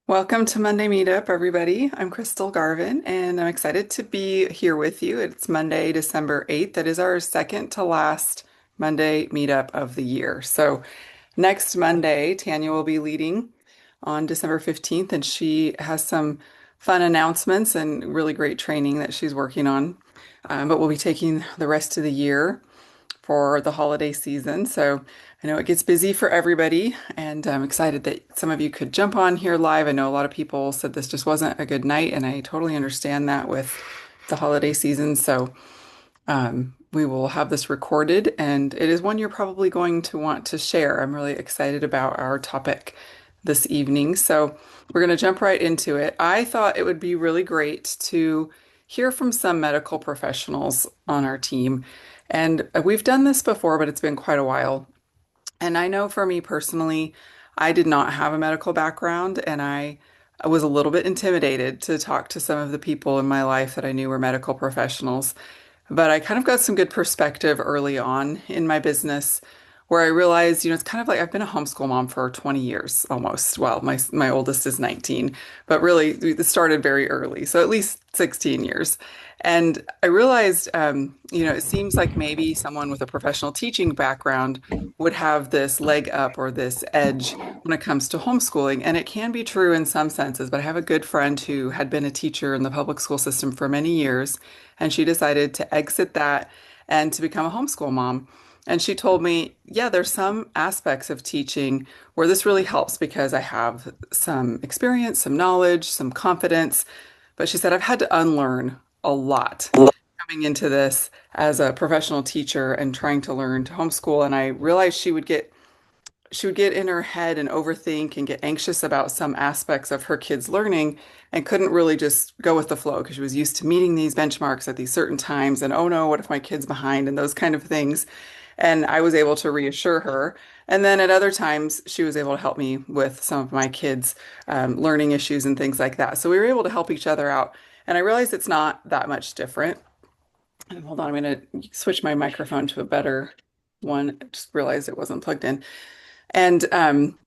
Welcome to Monday Meetup, everybody. I'm Crystal Garvin, and I'm excited to be here with you. It's Monday, December 8th. That is our second to last Monday Meetup of the year. So next Monday, Tanya will be leading on December 15th, and she has some fun announcements and really great training that she's working on. But we'll be taking the rest of the year for the holiday season. So I know it gets busy for everybody, and I'm excited that some of you could jump on here live. I know a lot of people said this just wasn't a good night, and I totally understand that with the holiday season. So we will have this recorded, and it is one you're probably going to want to share. I'm really excited about our topic this evening. So we're going to jump right into it. I thought it would be really great to hear from some medical professionals on our team. And we've done this before, but it's been quite a while. And I know for me personally, I did not have a medical background, and I was a little bit intimidated to talk to some of the people in my life that I knew were medical professionals. But I kind of got some good perspective early on in my business where I realized, it's kind of like I've been a homeschool mom for 20 years almost. Well, my oldest is 19, but really it started very early, so at least 16 years. And I realized, it seems like maybe someone with a professional teaching background would have this leg up or this edge when it comes to homeschooling. And it can be true in some senses, but I have a good friend who had been a teacher in the public school system for many years, and she decided to exit that and to become a homeschool mom. And she told me, yeah, there's some aspects of teaching where this really helps because I have some experience, some knowledge, some confidence. But she said, I've had to unlearn a lot coming into this as a professional teacher and trying to learn to homeschool. And I realized she would get in her head and overthink and get anxious about some aspects of her kids' learning and couldn't really just go with the flow because she was used to meeting these benchmarks at these certain times and oh no, what if my kid's behind and those kind of things. And I was able to reassure her. And then at other times, she was able to help me with some of my kids' learning issues and things like that. So we were able to help each other out. And I realized it's not that much different. And hold on, I'm going to switch my microphone to a better one. I just realized it wasn't plugged in. And um,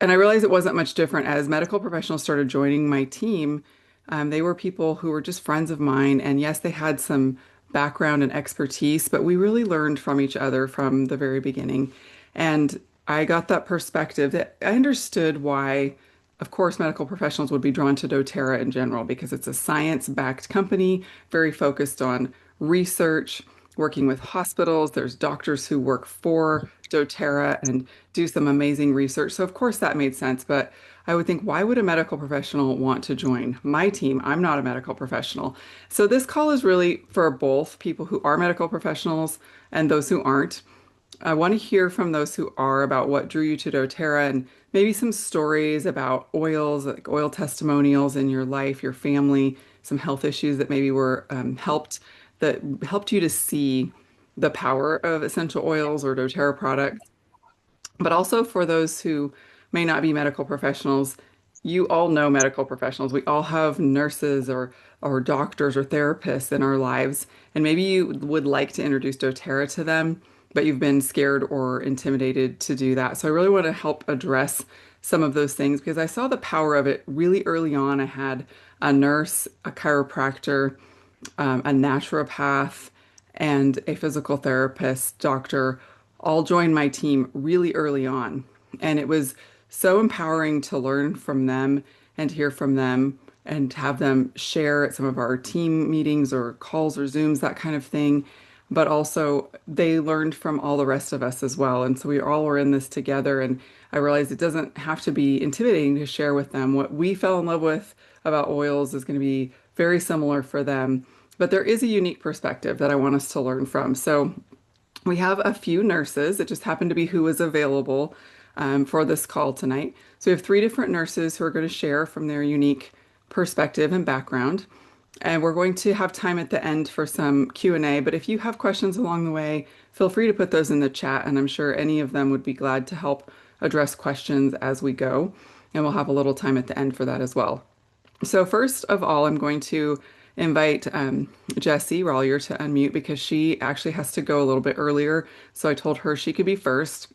and I realized it wasn't much different as medical professionals started joining my team. They were people who were just friends of mine. And yes, they had some background and expertise, but we really learned from each other from the very beginning. And I got that perspective that I understood why, of course, medical professionals would be drawn to doTERRA in general because it's a science-backed company, very focused on research, working with hospitals. There's doctors who work for doTERRA and do some amazing research. So, of course, that made sense. But I would think, why would a medical professional want to join my team? I'm not a medical professional. So, this call is really for both people who are medical professionals and those who aren't. I want to hear from those who are about what drew you to doTERRA and maybe some stories about oils, like oil testimonials in your life, your family, some health issues that maybe were that helped you to see the power of essential oils or doTERRA products. But also for those who may not be medical professionals, you all know medical professionals. We all have nurses or doctors or therapists in our lives, and maybe you would like to introduce doTERRA to them, but you've been scared or intimidated to do that. So I really want to help address some of those things because I saw the power of it really early on. I had a nurse, a chiropractor, a naturopath, and a physical therapist, doctor, all joined my team really early on. And it was so empowering to learn from them and hear from them and have them share at some of our team meetings or calls or Zooms, that kind of thing. But also, they learned from all the rest of us as well. And so we all were in this together. And I realized it doesn't have to be intimidating to share with them. What we fell in love with about oils is going to be very similar for them. But there is a unique perspective that I want us to learn from. So we have a few nurses. It just happened to be who was available for this call tonight. So we have three different nurses who are going to share from their unique perspective and background. And we're going to have time at the end for some Q&A. But if you have questions along the way, feel free to put those in the chat. And I'm sure any of them would be glad to help address questions as we go. And we'll have a little time at the end for that as well. So first of all, I'm going to invite Jessie Rollier to unmute because she actually has to go a little bit earlier. So I told her she could be first.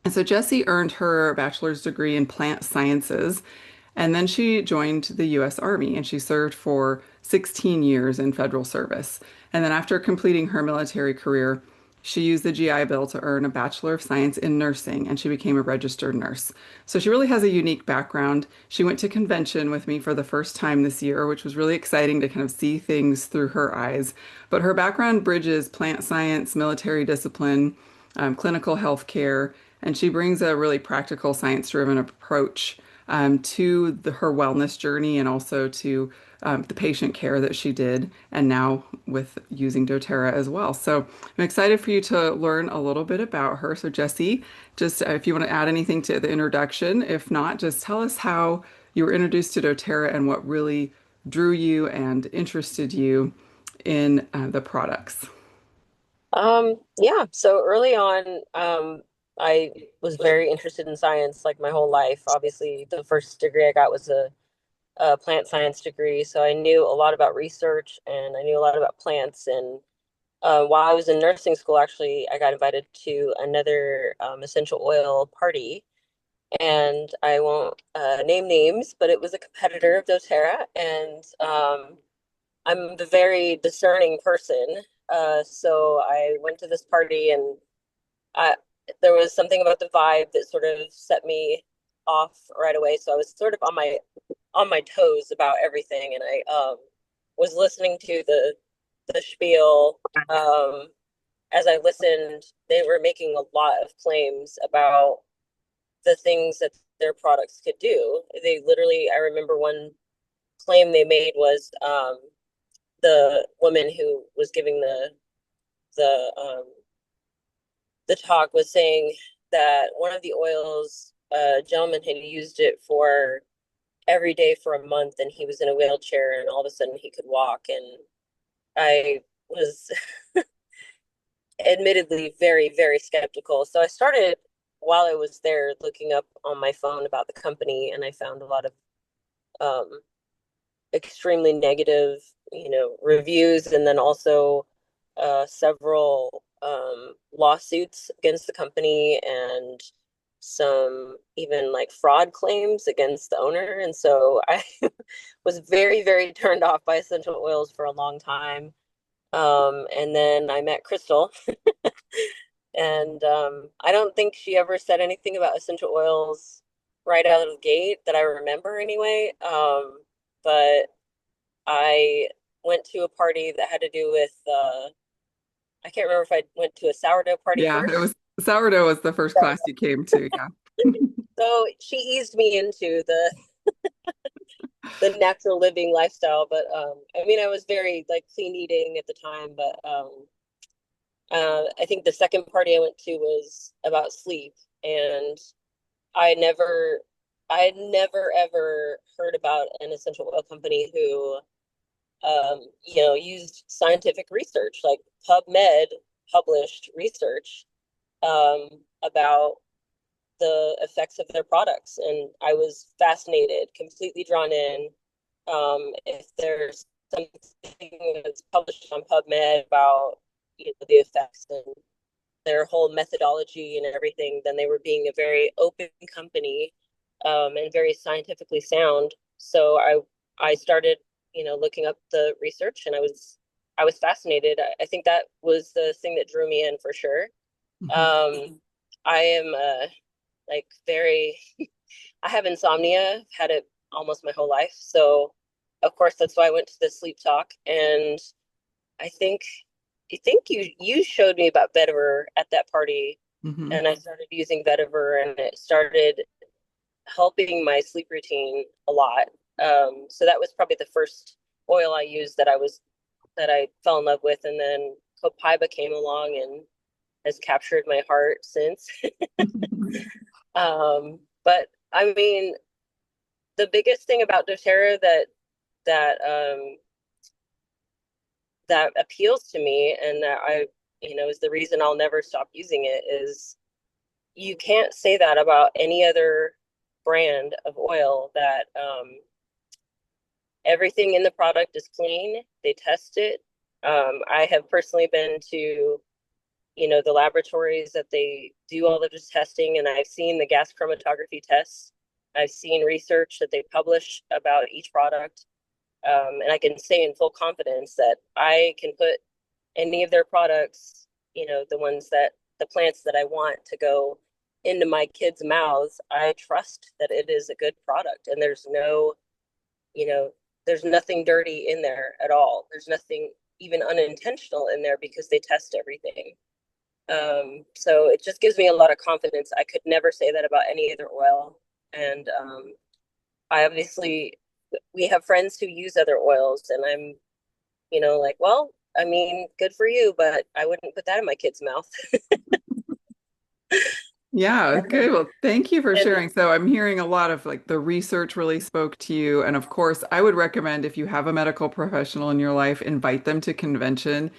And so Jessie earned her bachelor's degree in plant sciences And then she joined the US Army and she served for 16 years in federal service. And then after completing her military career, she used the GI Bill to earn a Bachelor of Science in Nursing and she became a registered nurse. So she really has a unique background. She went to convention with me for the first time this year, which was really exciting to kind of see things through her eyes. But her background bridges plant science, military discipline, clinical healthcare, and she brings a really practical, science-driven approach to her wellness journey and also to the patient care that she did, and now with using dōTERRA as well. So I'm excited for you to learn a little bit about her. So Jesse, just if you want to add anything to the introduction, if not, just tell us how you were introduced to dōTERRA and what really drew you and interested you in the products. Yeah, so early on, I was very interested in science like my whole life. Obviously, the first degree I got was a plant science degree, so I knew a lot about research and I knew a lot about plants. And while I was in nursing school, actually, I got invited to another essential oil party, and I won't name names, but it was a competitor of dōTERRA, and I'm a very discerning person. So I went to this party and I there was something about the vibe that sort of set me off right away. So I was sort of on my toes about everything, and I was listening to the spiel. As I listened, they were making a lot of claims about the things that their products could do. They literally, I remember one claim they made was the woman who was giving the the talk was saying that one of the oils, a gentleman had used it for every day for a month, and he was in a wheelchair, and all of a sudden he could walk. And I was admittedly very, very skeptical. So I started while I was there looking up on my phone about the company, and I found a lot of um, extremely negative, reviews, and then also several lawsuits against the company and some even like fraud claims against the owner. And so I was very, very turned off by essential oils for a long time. And then I met Crystal, and I don't think she ever said anything about essential oils right out of the gate that I remember anyway. But I went to a party that had to do with I can't remember if I went to a sourdough party Yeah, it first. was sourdough was the first class you came to. Yeah. So she eased me into the natural living lifestyle. But I mean, I was very like clean eating at the time. But I think the second party I went to was about sleep, and I never, I had never ever heard about an essential oil company who used scientific research, like PubMed published research um, about the effects of their products. And I was fascinated, completely drawn in. If there's something that's published on PubMed about the effects and their whole methodology and everything, then they were being a very open company and very scientifically sound. So I started, looking up the research, and I was fascinated. I think that was the thing that drew me in for sure. Mhm. Um, I am like very I have insomnia, I've had it almost my whole life. So of course that's why I went to the sleep talk. And I think you showed me about vetiver at that party, Mhm. and I started using vetiver, and it started helping my sleep routine a lot. So that was probably the first oil I used that I fell in love with, and then copaiba came along and has captured my heart since. But I mean, the biggest thing about doTERRA that that appeals to me, and that is the reason I'll never stop using it, is you can't say that about any other brand of oil. That everything in the product is clean. They test it. I have personally been to the laboratories that they do all of this testing, and I've seen the gas chromatography tests. I've seen research that they publish about each product, and I can say in full confidence that I can put any of their products, the ones that the plants that I want to go into my kids' mouths. I trust that it is a good product, and you know, there's nothing dirty in there at all. There's nothing even unintentional in there because they test everything. So it just gives me a lot of confidence. I could never say that about any other oil. And I obviously, we have friends who use other oils, and I'm, like, well, I mean, good for you, but I wouldn't put that in my kid's mouth. Yeah, good. Well, thank you for And sharing. So I'm hearing a lot of like the research really spoke to you. And of course, I would recommend if you have a medical professional in your life, invite them to convention.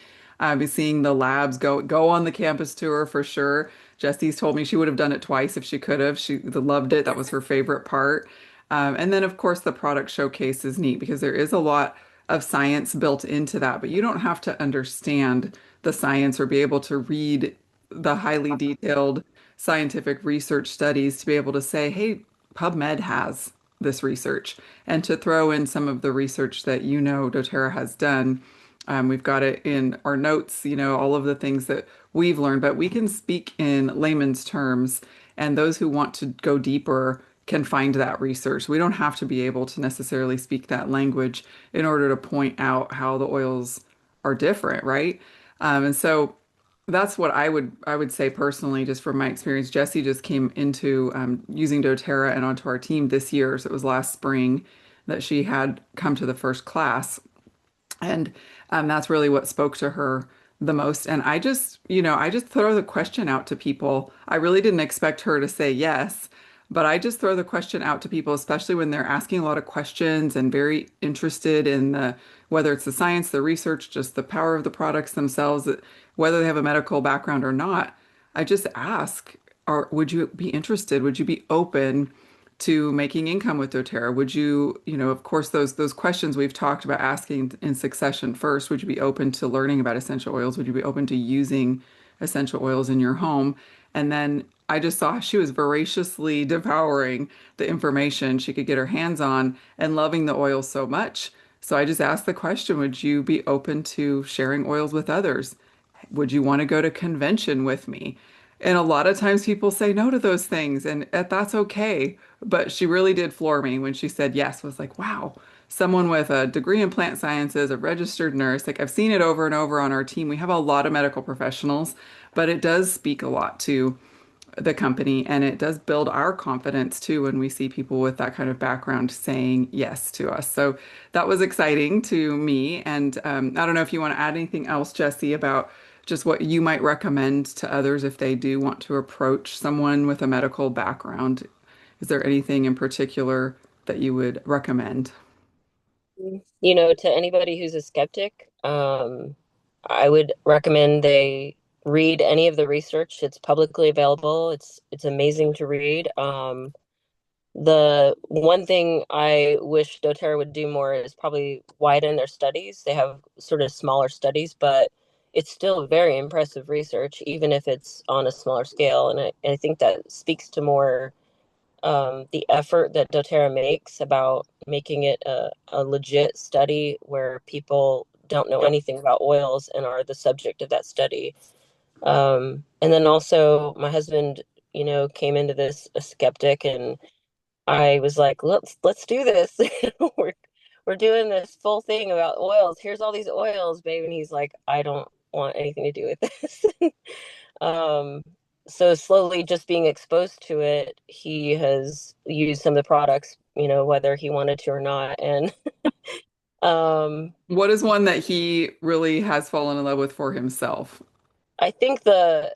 Be seeing the labs, go on the campus tour for sure. Jesse's told me she would have done it twice if she could have. She loved it. That was her favorite part. And then of course the product showcase is neat because there is a lot of science built into that, but you don't have to understand the science or be able to read the highly detailed scientific research studies to be able to say, hey, PubMed has this research, and to throw in some of the research that doTERRA has done. We've got it in our notes, all of the things that we've learned, but we can speak in layman's terms, and those who want to go deeper can find that research. We don't have to be able to necessarily speak that language in order to point out how the oils are different, right? And so that's what I would say personally, just from my experience. Jesse just came into using doTERRA and onto our team this year, so it was last spring that she had come to the first class, and that's really what spoke to her the most. And I just throw the question out to people. I really didn't expect her to say yes, but I just throw the question out to people, especially when they're asking a lot of questions and very interested in whether it's the science, the research, just the power of the products themselves, whether they have a medical background or not. I just ask, would you be interested? Would you be open to making income with doTERRA? Would you, of course, those questions we've talked about asking in succession first, would you be open to learning about essential oils? Would you be open to using essential oils in your home? And then I just saw she was voraciously devouring the information she could get her hands on and loving the oils so much. So I just asked the question, would you be open to sharing oils with others? Would you want to go to convention with me? And a lot of times people say no to those things, and that's okay. But she really did floor me when she said yes. Was like, wow, someone with a degree in plant sciences, a registered nurse. Like I've seen it over and over on our team. We have a lot of medical professionals, but it does speak a lot to the company, and it does build our confidence too when we see people with that kind of background saying yes to us. So that was exciting to me. And I don't know if you want to add anything else, Jesse, about just what you might recommend to others if they do want to approach someone with a medical background. Is there anything in particular that you would recommend? to anybody who's a skeptic, I would recommend they read any of the research. It's publicly available. It's amazing to read. The one thing I wish doTERRA would do more is probably widen their studies. They have sort of smaller studies, but it's still very impressive research, even if it's on a smaller scale. And I think that speaks to more the effort that doTERRA makes about making it a legit study where people don't know anything about oils and are the subject of that study. And then also, my husband, came into this a skeptic, and I was like, let's do this. We're we're doing this full thing about oils. Here's all these oils, babe. And he's like, I don't want anything to do with this. Um, so slowly just being exposed to it, he has used some of the products, whether he wanted to or not. And um, What is one that he really has fallen in love with for himself? I think the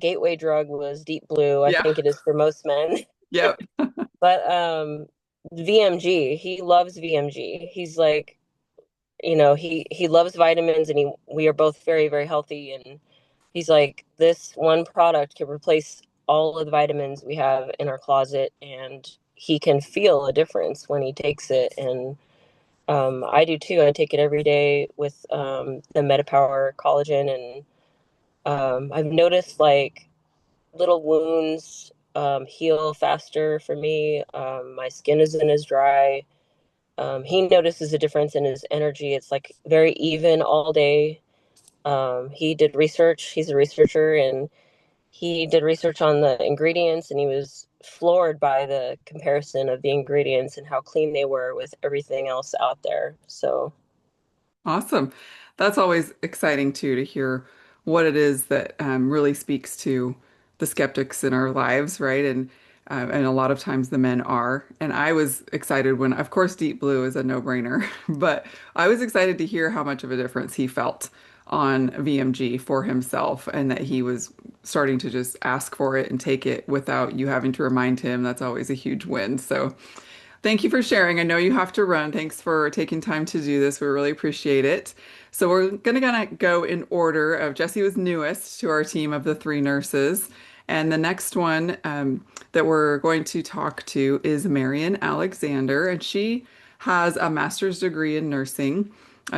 gateway drug was Deep Blue. I Yeah. think it is for most men. Yep. But VMG, he loves VMG. He's like, he loves vitamins, and he we are both very, very healthy, and he's like, this one product can replace all of the vitamins we have in our closet, and he can feel a difference when he takes it. And I do too. I take it every day with the MetaPower collagen, and I've noticed like little wounds. heal faster for me. My skin isn't as dry. He notices a difference in his energy. It's like very even all day. He did research. He's a researcher, and he did research on the ingredients, and he was floored by the comparison of the ingredients and how clean they were with everything else out there. So, Awesome. That's always exciting too to hear what it is that really speaks to the skeptics in our lives, right? And a lot of times the men are. And I was excited when, of course, Deep Blue is a no-brainer, but I was excited to hear how much of a difference he felt on VMG for himself and that he was starting to just ask for it and take it without you having to remind him. That's always a huge win. So thank you for sharing. I know you have to run. Thanks for taking time to do this. We really appreciate it. So we're gonna go in order of Jessie was newest to our team of the three nurses. And the next one that we're going to talk to is Marian Alexander, and she has a master's degree in nursing.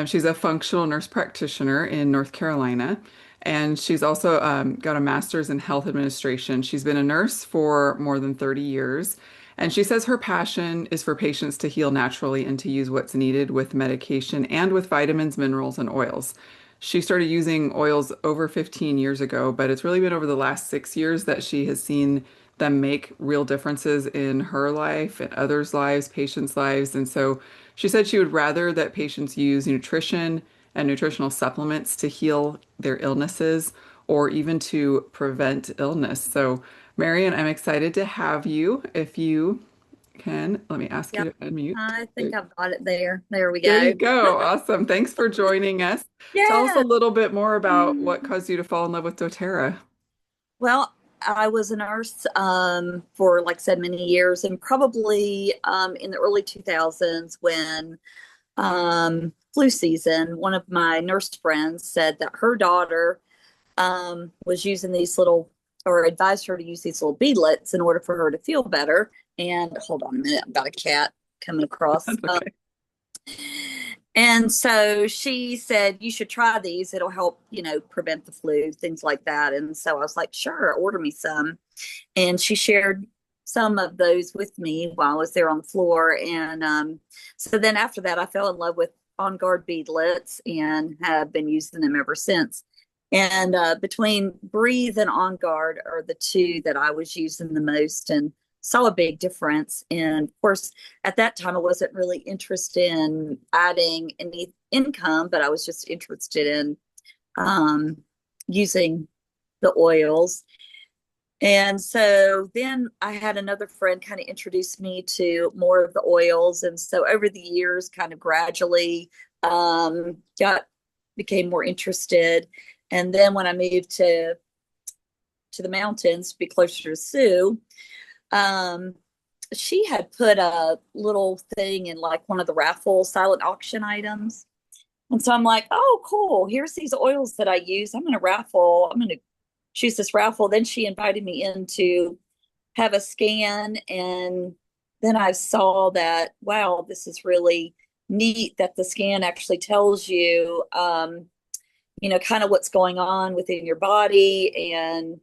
She's a functional nurse practitioner in North Carolina, and she's also got a master's in health administration. She's been a nurse for more than 30 years. And she says her passion is for patients to heal naturally and to use what's needed with medication and with vitamins, minerals, and oils. She started using oils over 15 years ago, but it's really been over the last 6 years that she has seen them make real differences in her life and others' lives, patients' lives. And so she said she would rather that patients use nutrition and nutritional supplements to heal their illnesses or even to prevent illness. So Marian, I'm excited to have you. If you can, let me ask you Yep, to unmute. I think I've got it there. There we There go. you go. Awesome. Thanks for joining us. Tell us a Yeah. little bit more about what Mm. caused you to fall in love with doTERRA. Well, I was a nurse for, like I said, many years, and probably in the early 2000s when flu season, one of my nurse friends said that her daughter was using these little, or advised her to use these little beadlets in order for her to feel better. And hold on a minute, I've got a cat coming across. That's okay. And so she said, you should try these. It'll help, prevent the flu, things like that. And so I was like, sure, order me some. And she shared some of those with me while I was there on the floor. And so then after that, I fell in love with On Guard beadlets and have been using them ever since. And between Breathe and On Guard are the two that I was using the most and saw a big difference. And of course, at that time, I wasn't really interested in adding any income, but I was just interested in um, using the oils. And so then I had another friend kind of introduce me to more of the oils. And so over the years, kind of gradually got became more interested. And then when I moved to the mountains to be closer to Sue, um, she had put a little thing in like one of the raffle silent auction items. And so I'm like, oh, cool. Here's these oils that I use. I'm going to raffle. I'm going to choose this raffle. Then she invited me in to have a scan. And then I saw that, wow, this is really neat that the scan actually tells you, kind of what's going on within your body and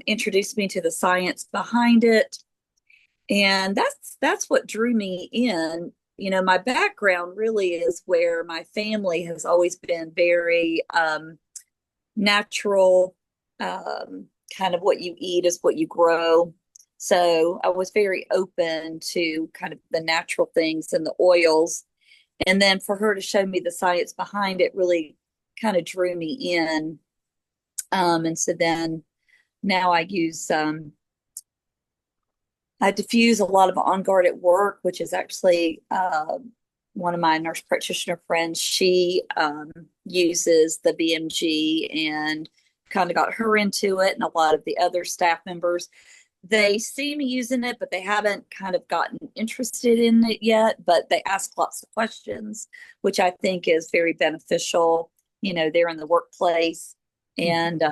introduced me to the science behind it. And that's what drew me in. My background really is where my family has always been very natural. Kind of what you eat is what you grow. So I was very open to kind of the natural things and the oils. And then for her to show me the science behind it really kind of drew me in. And so then now I diffuse a lot of On Guard at work, which is actually one of my nurse practitioner friends. She uses the BMG and kind of got her into it, and a lot of the other staff members. They see me using it, but they haven't kind of gotten interested in it yet. But they ask lots of questions, which I think is very beneficial. They're in the workplace and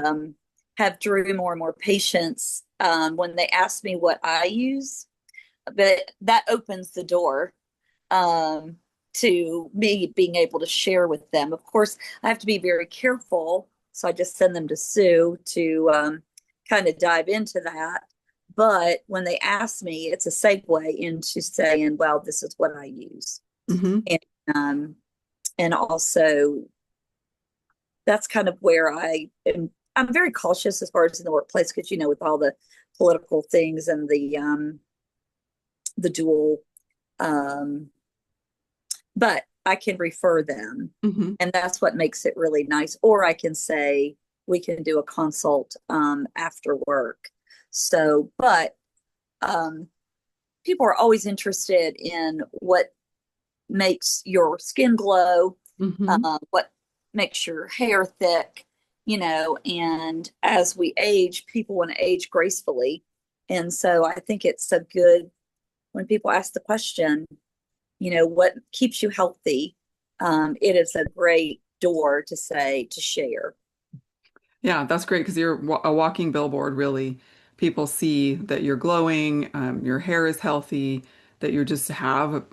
have drew more and more patients when they ask me what I use. But that opens the door to me being able to share with them. Of course, I have to be very careful. So I just send them to Sue to kind of dive into that. But when they ask me, it's a segue into saying, well, this is what I use. Hmm. And and also that's kind of where I'm very cautious as far as in the workplace because with all the political things and the dual um but I can refer them, Hmm. and that's what makes it really nice. Or I can say we can do a consult after work. So, but um, people are always interested in what makes your skin glow, Hmm. what makes your hair thick, and as we age, people want to age gracefully. And so I think it's so good when people ask the question, what keeps you healthy? It is a great door to say to share. Yeah, that's great because you're a walking billboard, really. People see that you're glowing, your hair is healthy, that you just have a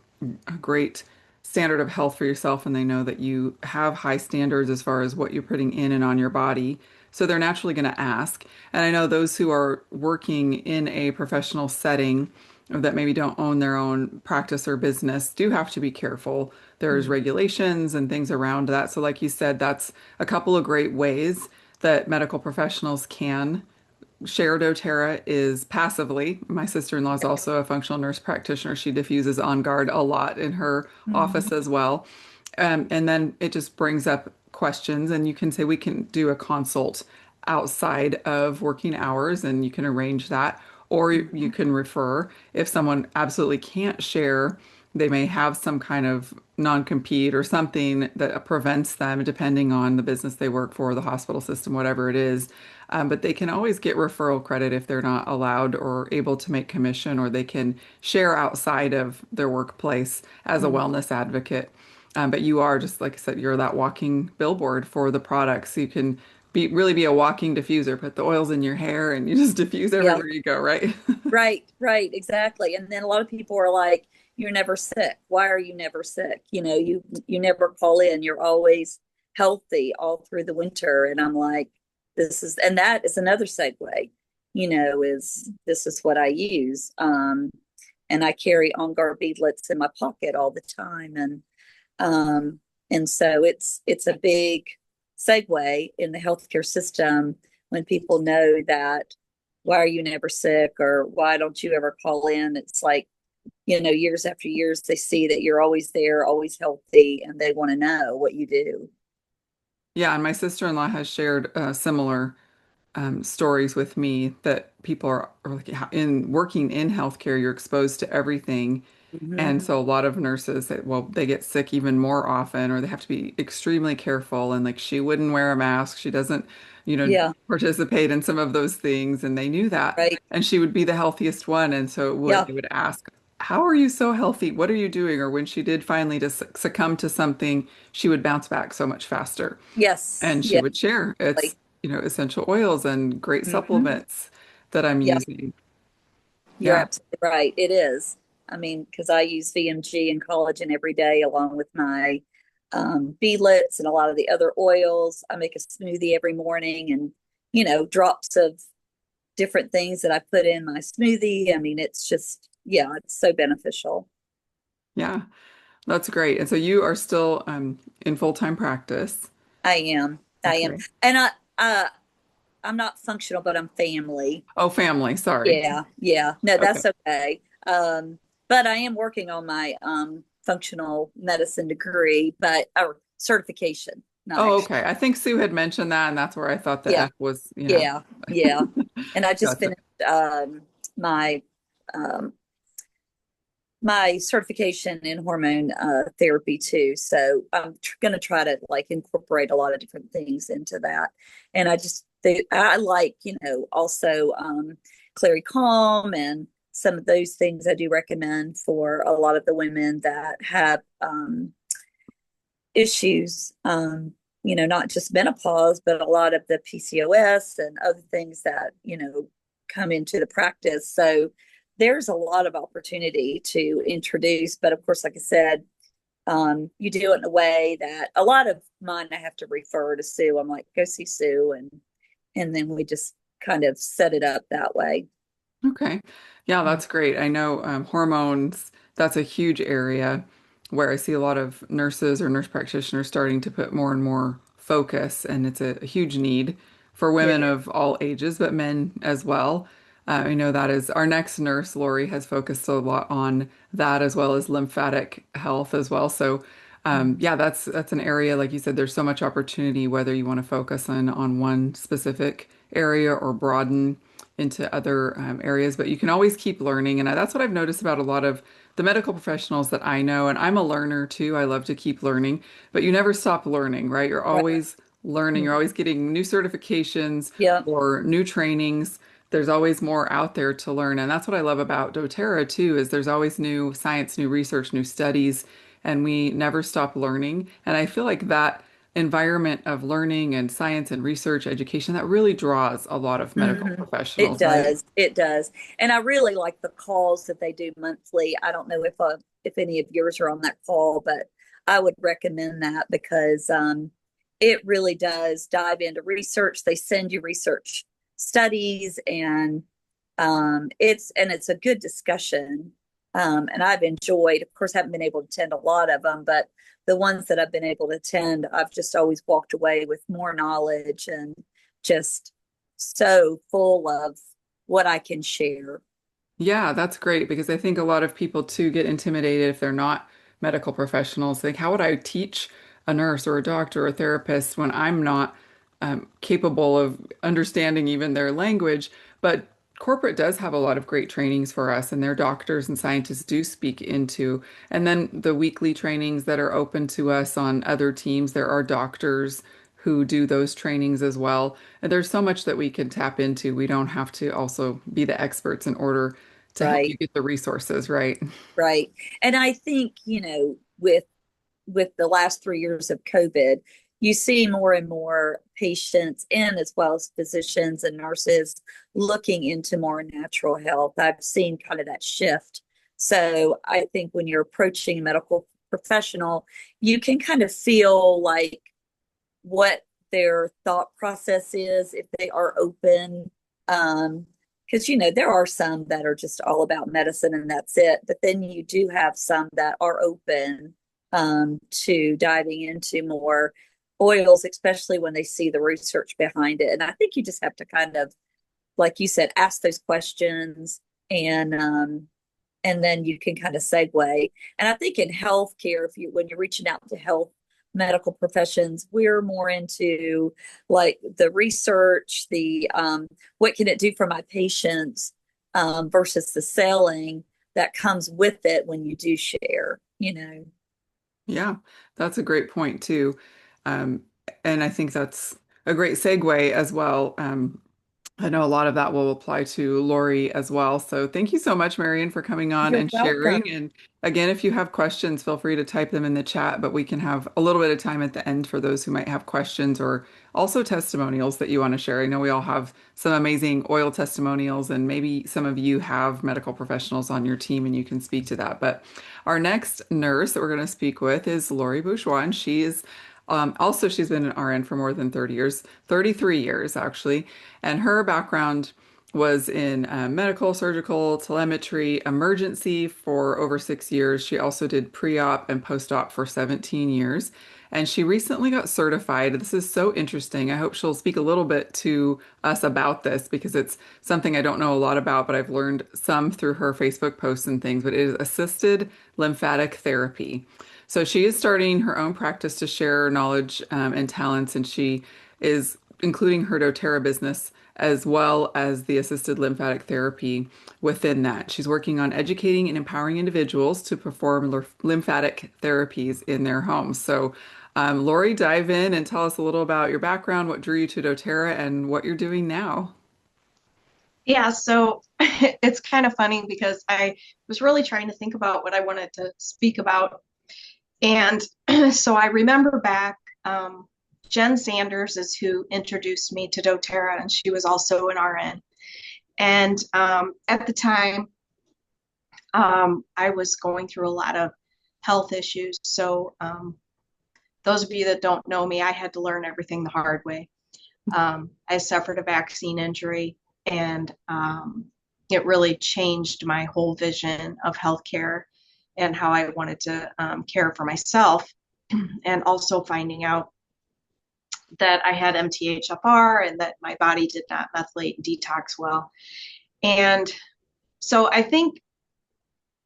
great standard of health for yourself, and they know that you have high standards as far as what you're putting in and on your body. So they're naturally going to ask. And I know those who are working in a professional setting that maybe don't own their own practice or business do have to be careful. There's Mm-hmm. regulations and things around that. So, like you said, that's a couple of great ways that medical professionals can share doTERRA is passively. My sister-in-law is also a functional nurse practitioner. She diffuses On Guard a lot in her Mm-hmm. office as well. And then it just brings up questions, and you can say we can do a consult outside of working hours, and you can arrange that. Or you can refer if someone absolutely can't share, they may have some kind of non-compete or something that prevents them, depending on the business they work for, the hospital system, whatever it is. But they can always get referral credit if they're not allowed or able to make commission, or they can share outside of their workplace as a Mm-hmm. wellness advocate. But you are just like I said, you're that walking billboard for the products. You can be a walking diffuser. Put the oils in your hair and you just diffuse Yeah, everywhere you go, right? right, exactly. And then a lot of people are like, "You're never sick. Why are you never sick? You never call in. You're always healthy all through the winter." And I'm like, and that is another segue. Is this is what I use. And I carry On Guard beadlets in my pocket all the time, um, and so it's a big segue in the healthcare system when people know that why are you never sick or why don't you ever call in? It's like, years after years, they see that you're always there, always healthy, and they want to know what you do. Yeah, and my sister-in-law has shared similar stories with me that people are like in working in healthcare, you're exposed to everything. Mm-hmm. And so a lot of nurses, well, they get sick even more often, or they have to be extremely careful. And like she wouldn't wear a mask. She doesn't, Yeah, participate in some of those things. And they knew that. right. And she would be the healthiest one. And so Yeah, they would ask, how are you so healthy? What are you doing? Or when she did finally just succumb to something, she would bounce back so much faster. yes, And she yeah, would share it's, like, essential oils and great mm-hmm. supplements that I'm Yeah, using. you're Yeah. absolutely right. It is. I mean, because I use VMG and collagen every day along with my beadlets and a lot of the other oils. I make a smoothie every morning and, drops of different things that I put in my smoothie. I mean, it's just, yeah, it's so beneficial. Yeah. That's great. And so you are still in full-time practice. I am. I am. Okay. And I'm not functional, but I'm family. Oh, family. Sorry. Yeah, yeah. No, Okay. that's okay. But I am working on my functional medicine degree, but or certification, not Oh, actually. okay. I think Sue had mentioned that, and that's where I thought the Yeah, F was. Yeah. yeah, yeah. And I just Gotcha. finished my um, my certification in hormone therapy too. So I'm going to try to like incorporate a lot of different things into that. And I like, also Clary Calm and some of those things I do recommend for a lot of the women that have issues, not just menopause, but a lot of the PCOS and other things that, come into the practice. So there's a lot of opportunity to introduce. But of course, like I said, you do it in a way that a lot of mine I have to refer to Sue. I'm like, go see Sue, and then we just kind of set it up that way. Okay. Yeah, that's great. I know hormones, that's a huge area where I see a lot of nurses or nurse practitioners starting to put more and more focus, and it's a huge need for It women is. of all ages, but men as well. I know that is our next nurse, Lori, has focused a lot on that as well as lymphatic health as well. So, Mhm. yeah, that's an area, like you said, there's so much opportunity whether you want to focus on one specific area or broaden into other areas, but you can always keep learning. And that's what I've noticed about a lot of the medical professionals that I know. And I'm a learner too. I love to keep learning, but you never stop learning, right? You're Right. always learning. You're Mhm. always getting new certifications Yep. or new trainings. There's always more out there to learn. And that's what I love about dōTERRA too, is there's always new science, new research, new studies, and we never stop learning. And I feel like that environment of learning and science and research education that really draws a lot of medical Hmm. It professionals, right? does. It does. And I really like the calls that they do monthly. I don't know if any of yours are on that call, but I would recommend that because it really does dive into research. They send you research studies, and it's a good discussion. And I've enjoyed, of course, haven't been able to attend a lot of them, but the ones that I've been able to attend, I've just always walked away with more knowledge and just so full of what I can share. Yeah, that's great because I think a lot of people too get intimidated if they're not medical professionals. Think, how would I teach a nurse or a doctor or a therapist when I'm not capable of understanding even their language? But corporate does have a lot of great trainings for us, and their doctors and scientists do speak into. And then the weekly trainings that are open to us on other teams, there are doctors who do those trainings as well. And there's so much that we can tap into. We don't have to also be the experts in order to help you Right, get the resources, right? right. And I think, with the last 3 years of COVID, you see more and more patients and as well as physicians and nurses looking into more natural health. I've seen kind of that shift. So I think when you're approaching a medical professional, you can kind of feel like what their thought process is, if they are open. Because, there are some that are just all about medicine and that's it. But then you do have some that are open to diving into more oils, especially when they see the research behind it. And I think you just have to kind of, like you said, ask those questions, and then you can kind of segue. And I think in healthcare, if you when you're reaching out to health medical professions, we're more into like the research, the what can it do for my patients, versus the selling that comes with it when you do share. Yeah, that's a great point too. Um, and I think that's a great segue as well. I know a lot of that will apply to Lori as well. So thank you so much, Marion, for coming on You're and welcome. sharing. And again, if you have questions, feel free to type them in the chat, but we can have a little bit of time at the end for those who might have questions or also testimonials that you want to share. I know we all have some amazing oil testimonials, and maybe some of you have medical professionals on your team and you can speak to that. But our next nurse that we're going to speak with is Lori Bourgeois, and she is also, she's been an RN for more than 30 years, 33 years actually. And her background was in medical, surgical, telemetry, emergency for over 6 years. She also did pre-op and post-op for 17 years. And she recently got certified. This is so interesting. I hope she'll speak a little bit to us about this because it's something I don't know a lot about, but I've learned some through her Facebook posts and things. But it is assisted lymphatic therapy. So she is starting her own practice to share knowledge and talents, and she is including her doTERRA business as well as the assisted lymphatic therapy within that. She's working on educating and empowering individuals to perform lymphatic therapies in their homes. So, Lori, dive in and tell us a little about your background, what drew you to doTERRA, and what you're doing now. Yeah, so it's kind of funny because I was really trying to think about what I wanted to speak about. And so I remember back, Jen Sanders is who introduced me to doTERRA, and she was also an RN. And at the time, I was going through a lot of health issues. So those of you that don't know me, I had to learn everything the hard way. I suffered a vaccine injury, and it really changed my whole vision of healthcare and how I wanted to care for myself. And also finding out that I had MTHFR and that my body did not methylate and detox well. And so I think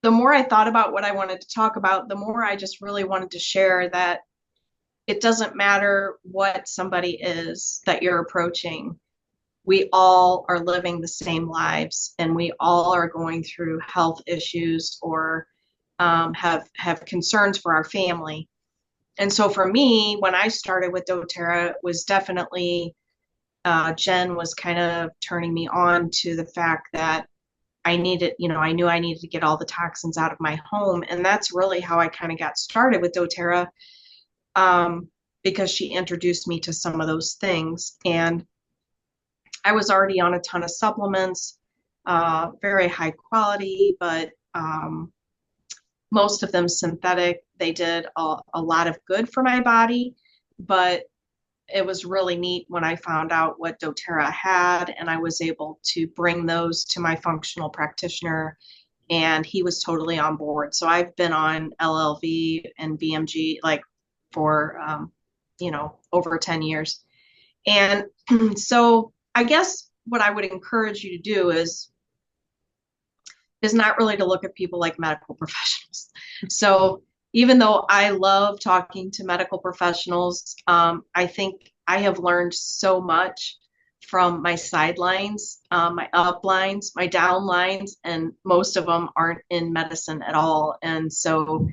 the more I thought about what I wanted to talk about, the more I just really wanted to share that it doesn't matter what somebody is that you're approaching. We all are living the same lives, and we all are going through health issues or have concerns for our family. And so for me, when I started with dōTERRA, it was definitely Jen was kind of turning me on to the fact that I needed, I knew I needed to get all the toxins out of my home. And that's really how I kind of got started with dōTERRA, because she introduced me to some of those things. And I was already on a ton of supplements, very high quality, but most of them synthetic. They did a lot of good for my body, but it was really neat when I found out what dōTERRA had, and I was able to bring those to my functional practitioner, and he was totally on board. So I've been on LLV and BMG like for over 10 years. And so I guess what I would encourage you to do is not really to look at people like medical professionals. So even though I love talking to medical professionals, I think I have learned so much from my sidelines, my uplines, my downlines, and most of them aren't in medicine at all. And so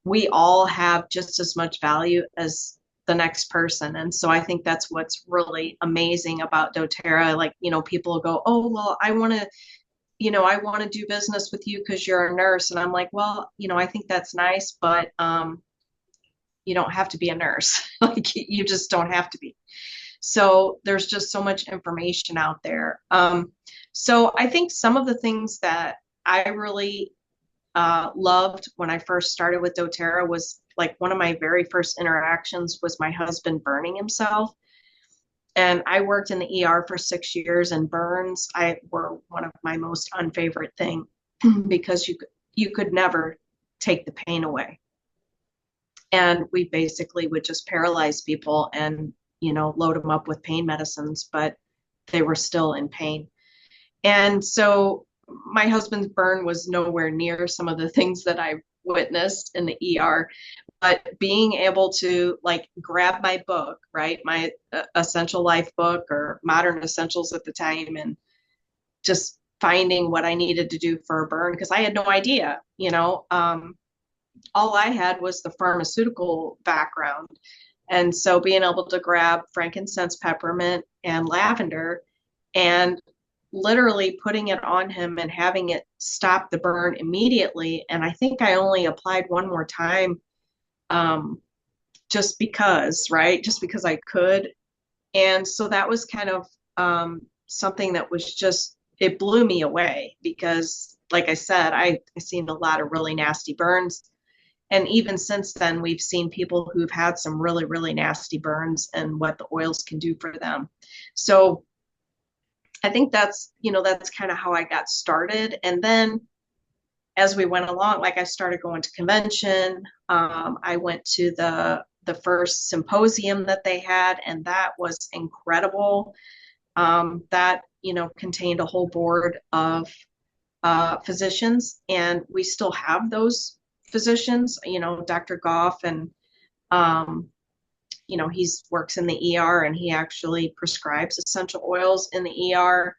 we all have just as much value as the next person. And so I think that's what's really amazing about dōTERRA. Like, people go, oh, well, I want to do business with you because you're a nurse. And I'm like, well, I think that's nice, but you don't have to be a nurse. Like, you just don't have to be. So there's just so much information out there. So I think some of the things that I really loved when I first started with dōTERRA was, like, one of my very first interactions was my husband burning himself. And I worked in the ER for 6 years, and burns were one of my most unfavorite thing because you could never take the pain away. And we basically would just paralyze people and, load them up with pain medicines, but they were still in pain. And so my husband's burn was nowhere near some of the things that I witnessed in the ER. But being able to, like, grab my book, right, my Essential Life book or Modern Essentials at the time, and just finding what I needed to do for a burn, because I had no idea, all I had was the pharmaceutical background. And so being able to grab frankincense, peppermint, and lavender and literally putting it on him and having it stop the burn immediately. And I think I only applied one more time, just because I could. And so that was kind of something that was just, it blew me away because, like I said, I've seen a lot of really nasty burns. And even since then, we've seen people who've had some really, really nasty burns and what the oils can do for them. So I think that's kind of how I got started. And then as we went along, like, I started going to convention. I went to the first symposium that they had, and that was incredible. That, contained a whole board of physicians, and we still have those physicians, Dr. Goff, and, he works in the ER, and he actually prescribes essential oils in the ER.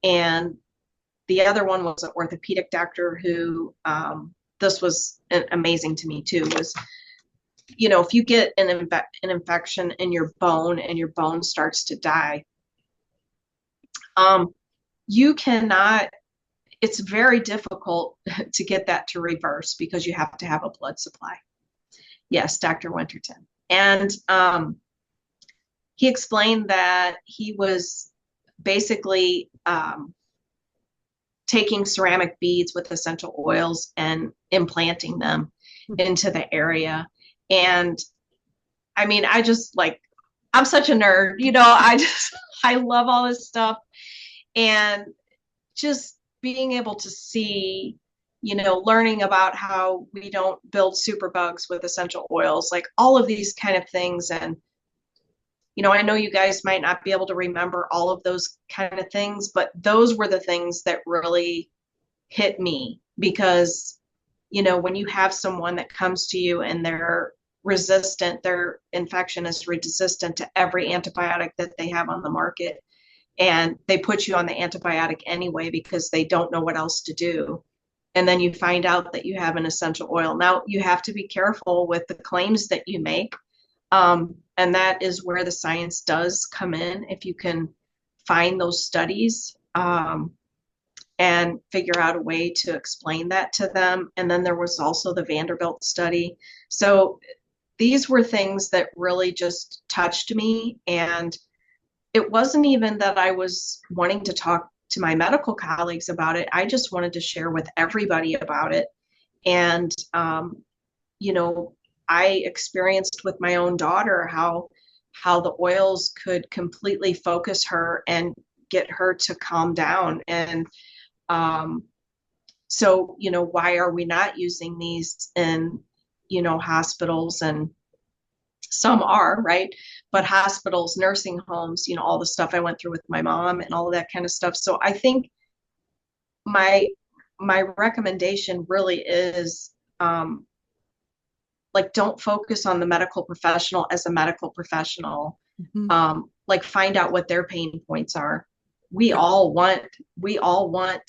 And the other one was an orthopedic doctor who, this was amazing to me too, was, if you get an infection in your bone and your bone starts to die, you cannot, it's very difficult to get that to reverse because you have to have a blood supply. Yes, Dr. Winterton. And he explained that he was basically taking ceramic beads with essential oils and implanting them into the area. And I mean, I just, like, I'm such a nerd, I love all this stuff. And just being able to see, learning about how we don't build superbugs with essential oils, like all of these kind of things. And, I know you guys might not be able to remember all of those kind of things, but those were the things that really hit me because, when you have someone that comes to you and their infection is resistant to every antibiotic that they have on the market, and they put you on the antibiotic anyway because they don't know what else to do. And then you find out that you have an essential oil. Now, you have to be careful with the claims that you make. And that is where the science does come in. If you can find those studies and figure out a way to explain that to them. And then there was also the Vanderbilt study. So these were things that really just touched me. And it wasn't even that I was wanting to talk to my medical colleagues about it. I just wanted to share with everybody about it. And, you know, I experienced with my own daughter how the oils could completely focus her and get her to calm down. And so, why are we not using these in, hospitals? And some are, right? But hospitals, nursing homes, all the stuff I went through with my mom and all of that kind of stuff. So I think my my recommendation really is like, don't focus on the medical professional as a medical professional. Mhm. Like, find out what their pain points are. We Yeah. all want we all want,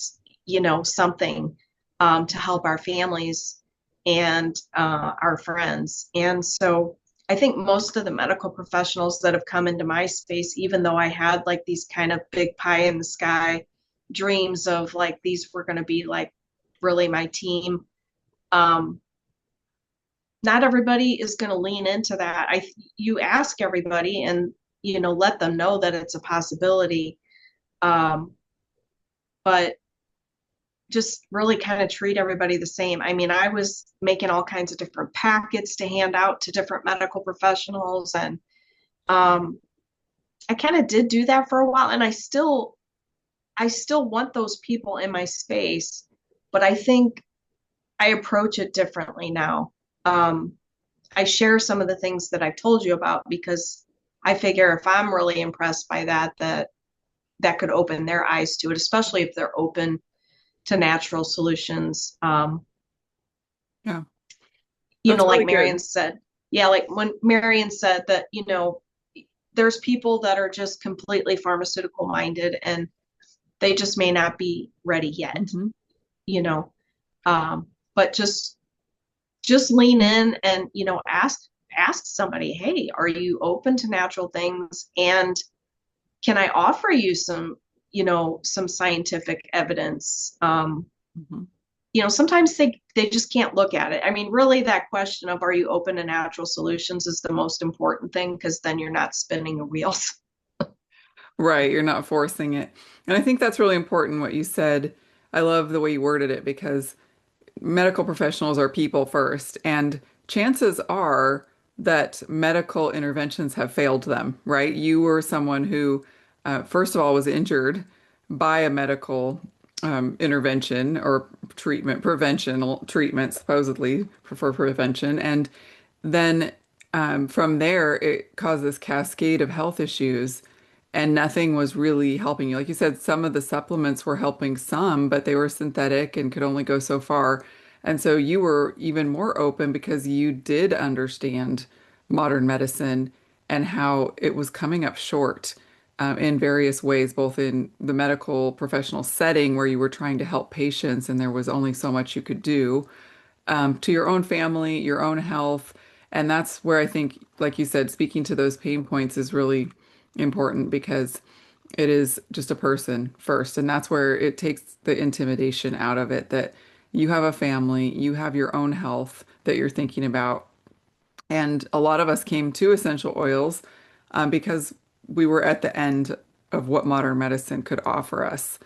something to help our families and our friends. And so I think most of the medical professionals that have come into my space, even though I had like these kind of big pie in the sky dreams of like these were going to be like really my team, um, not everybody is going to lean into that. You ask everybody and let them know that it's a possibility, um, but just really kind of treat everybody the same. I mean, I was making all kinds of different packets to hand out to different medical professionals, and um, I kind of did do that for a while, and I still want those people in my space, but I think I approach it differently now. Um, I share some of the things that I've told you about because I figure if I'm really impressed by that could open their eyes to it, especially if they're open to natural solutions. Yeah. That's Like really Marion good. said, yeah, like when Marion said that, there's people that are just completely pharmaceutical minded and they just may not be ready yet, Hmm. you know. But just lean in and, ask somebody, hey, are you open to natural things? And can I offer you some scientific evidence? Hmm. Sometimes they just can't look at it. I mean, really, that question of are you open to natural solutions is the most important thing because then you're not spinning the wheels. Right, you're not forcing it. And I think that's really important what you said. I love the way you worded it because medical professionals are people first, and chances are that medical interventions have failed them, right? You were someone who, first of all, was injured by a medical intervention or treatment, prevention treatment, supposedly for prevention. And then from there, it caused this cascade of health issues, and nothing was really helping you. Like you said, some of the supplements were helping some, but they were synthetic and could only go so far. And so you were even more open because you did understand modern medicine and how it was coming up short in various ways, both in the medical professional setting where you were trying to help patients and there was only so much you could do, to your own family, your own health. And that's where I think, like you said, speaking to those pain points is really important because it is just a person first. And that's where it takes the intimidation out of it that you have a family, you have your own health that you're thinking about. And a lot of us came to essential oils because we were at the end of what modern medicine could offer us.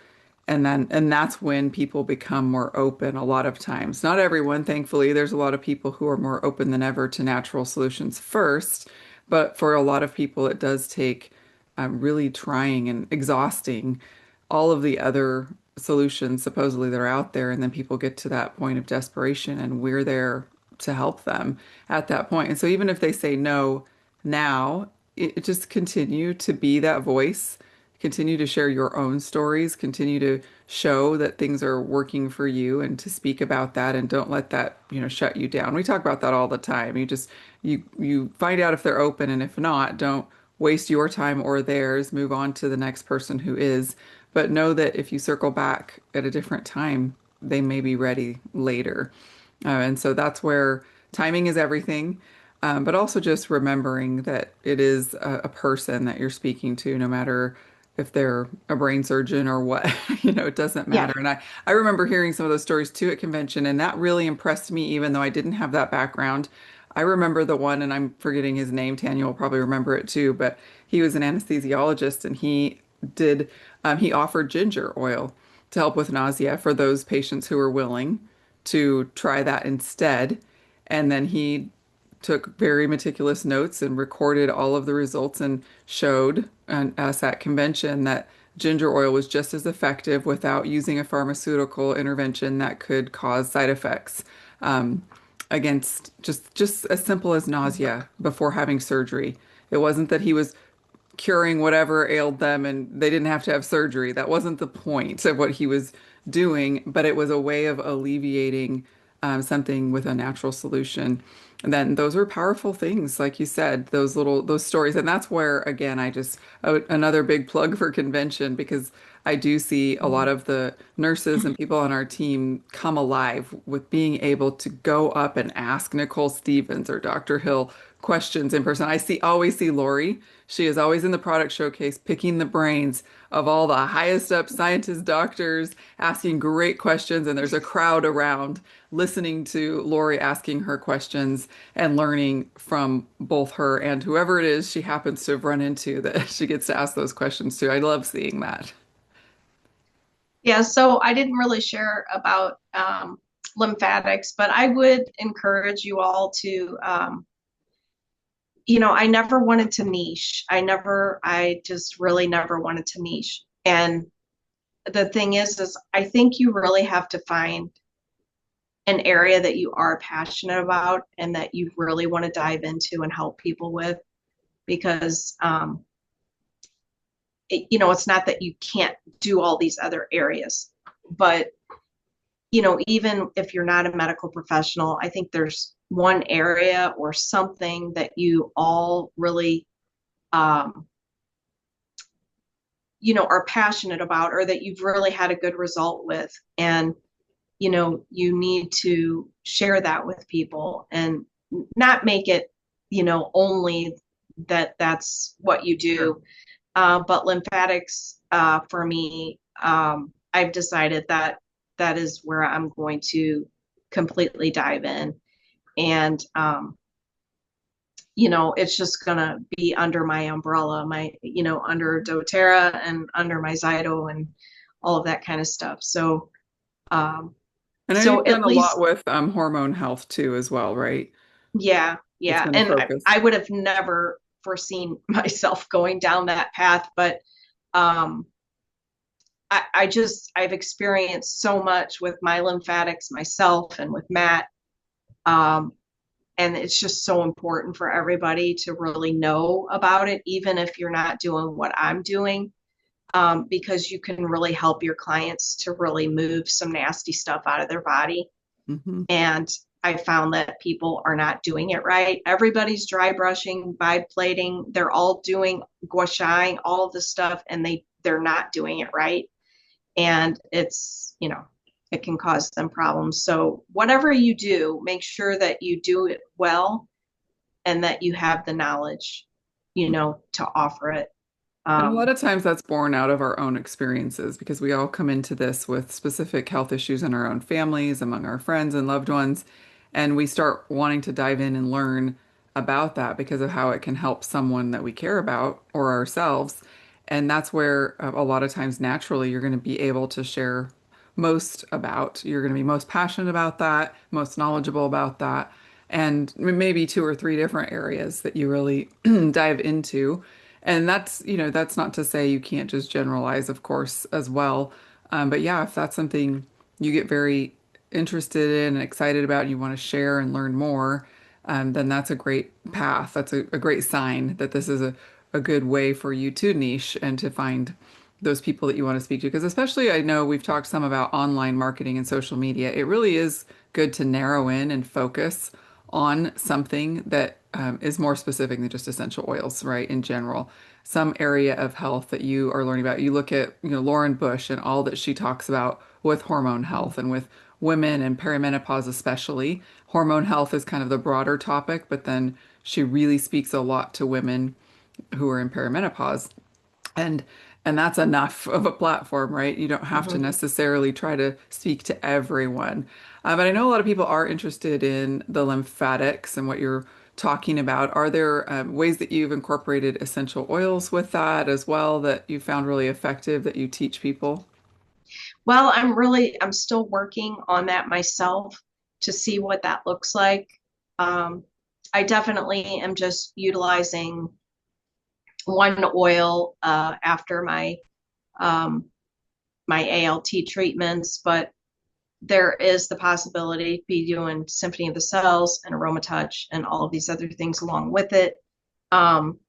And that's when people become more open a lot of times. Not everyone, thankfully. There's a lot of people who are more open than ever to natural solutions first, but for a lot of people, it does take really trying and exhausting all of the other solutions supposedly that are out there, and then people get to that point of desperation, and we're there to help them at that point. And so even if they say no now, it just continue to be that voice, continue to share your own stories, continue to show that things are working for you and to speak about that and don't let that, shut you down. We talk about that all the time. You find out if they're open, and if not, don't waste your time or theirs. Move on to the next person who is. But know that if you circle back at a different time, they may be ready later. And so that's where timing is everything. But also just remembering that it is a person that you're speaking to, no matter if they're a brain surgeon or what, it doesn't Yeah. matter. And I remember hearing some of those stories too at convention, and that really impressed me, even though I didn't have that background. I remember the one, and I'm forgetting his name. Tanya will probably remember it too, but he was an anesthesiologist, and did, he offered ginger oil to help with nausea for those patients who were willing to try that instead. And then he took very meticulous notes and recorded all of the results and showed us at convention that ginger oil was just as effective without using a pharmaceutical intervention that could cause side effects, against just as simple as nausea before having surgery. It wasn't that he was curing whatever ailed them and they didn't have to have surgery. That wasn't the point of what he was doing, but it was a way of alleviating something with a natural solution. And then those are powerful things, like you said, those stories. And that's where, again, another big plug for convention, because I do see a lot of the nurses and people on our team come alive with being able to go up and ask Nicole Stevens or Dr. Hill questions in person. Always see Lori. She is always in the product showcase picking the brains of all the highest up scientists, doctors, asking great questions, and there's a crowd around listening to Lori asking her questions and learning from both her and whoever it is she happens to have run into that she gets to ask those questions to. I love seeing that. Yeah, so I didn't really share about lymphatics, but I would encourage you all to, I never wanted to niche. I just really never wanted to niche. And the thing is I think you really have to find an area that you are passionate about and that you really want to dive into and help people with, because it's not that you can't do all these other areas, but even if you're not a medical professional, I think there's one area or something that you all really, um, are passionate about, or that you've really had a good result with. And, you need to share that with people and not make it, only that's what you Sure. do. But lymphatics, for me, I've decided that that is where I'm going to completely dive in. And, it's just going to be under my umbrella, under dōTERRA and under my Zyto and all of that kind of stuff. So, um, I know so you've done at a lot least, with hormone health too, as well, right? yeah, It's yeah. been a And focus. I would have never foreseen myself going down that path, but, um, I've experienced so much with my lymphatics myself and with Matt. Um, and it's just so important for everybody to really know about it, even if you're not doing what I'm doing, because you can really help your clients to really move some nasty stuff out of their body. Hmm. And I found that people are not doing it right. Everybody's dry brushing, biplating, they're all doing gua shying, all of this stuff, and they're not doing it right. And it can cause them problems. So whatever you do, make sure that you do it well and that you have the knowledge, to offer it. And a lot Um, of times that's born out of our own experiences, because we all come into this with specific health issues in our own families, among our friends and loved ones, and we start wanting to dive in and learn about that because of how it can help someone that we care about or ourselves. And that's where a lot of times naturally you're going to be able to share most about. You're going to be most passionate about that, most knowledgeable about that, and maybe two or three different areas that you really dive into. And that's not to say you can't just generalize, of course, as well. But yeah, if that's something you get very interested in and excited about and you want to share and learn more, then that's a great path. That's a great sign that this is a good way for you to niche and to find those people that you want to speak to. Because especially I know we've talked some about online marketing and social media. It really is good to narrow in and focus on something that is more specific than just essential oils, right? In general, some area of health that you are learning about. You look at, Lauren Bush and all that she talks about with hormone health and with women and perimenopause especially. Hormone health is kind of the broader topic, but then she really speaks a lot to women who are in perimenopause. And and that's enough of a platform, right? You don't have to Mhm. necessarily try to speak to everyone. But I know a lot of people are interested in the lymphatics and what you're talking about. Are there ways that you've incorporated essential oils with that as well that you found really effective that you teach people? Well, I'm still working on that myself to see what that looks like. Um, I definitely am just utilizing one oil after um, my ALT treatments, but there is the possibility to be doing Symphony of the Cells and Aroma Touch and all of these other things along with it. Um,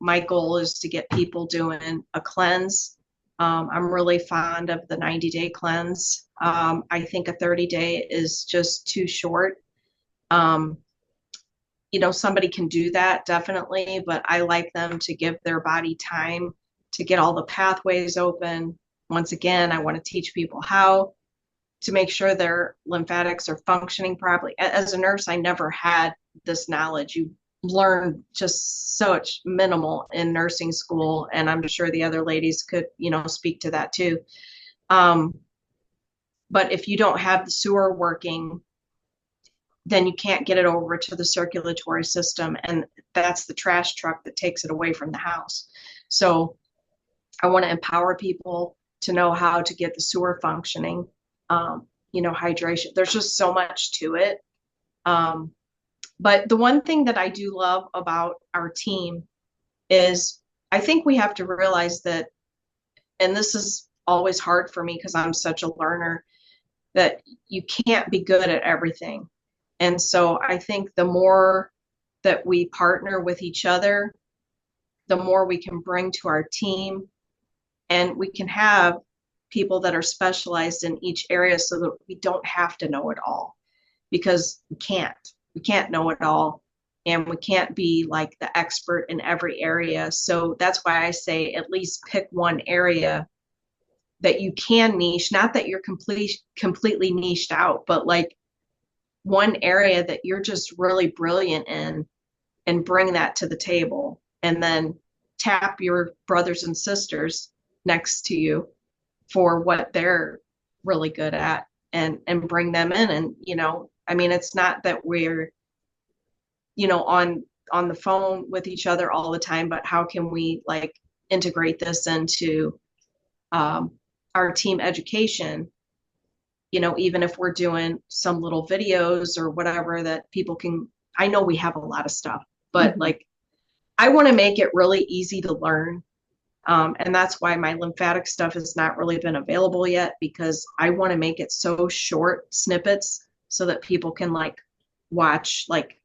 my goal is to get people doing a cleanse. I'm really fond of the 90-day cleanse. I think a 30-day is just too short. Um, somebody can do that definitely, but I like them to give their body time to get all the pathways open. Once again, I want to teach people how to make sure their lymphatics are functioning properly. As a nurse, I never had this knowledge. You learn just such minimal in nursing school, and I'm sure the other ladies could, speak to that too. Um, but if you don't have the sewer working, then you can't get it over to the circulatory system, and that's the trash truck that takes it away from the house. So I want to empower people to know how to get the sewer functioning. Hydration. There's just so much to it. Um, but the one thing that I do love about our team is I think we have to realize that, and this is always hard for me because I'm such a learner, that you can't be good at everything. And so I think the more that we partner with each other, the more we can bring to our team, and we can have people that are specialized in each area so that we don't have to know it all, because we can't know it all, and we can't be like the expert in every area. So that's why I say at least pick one area that you can niche, not that you're completely niched out, but like one area that you're just really brilliant in, and bring that to the table, and then tap your brothers and sisters next to you for what they're really good at, and bring them in. And I mean, it's not that we're on the phone with each other all the time, but how can we like integrate this into um, our team education, even if we're doing some little videos or whatever that people can. I know we have a lot of stuff, but Mhm. like I want to make it really easy to learn. And that's why my lymphatic stuff has not really been available yet, because I want to make it so short snippets so that people can like watch like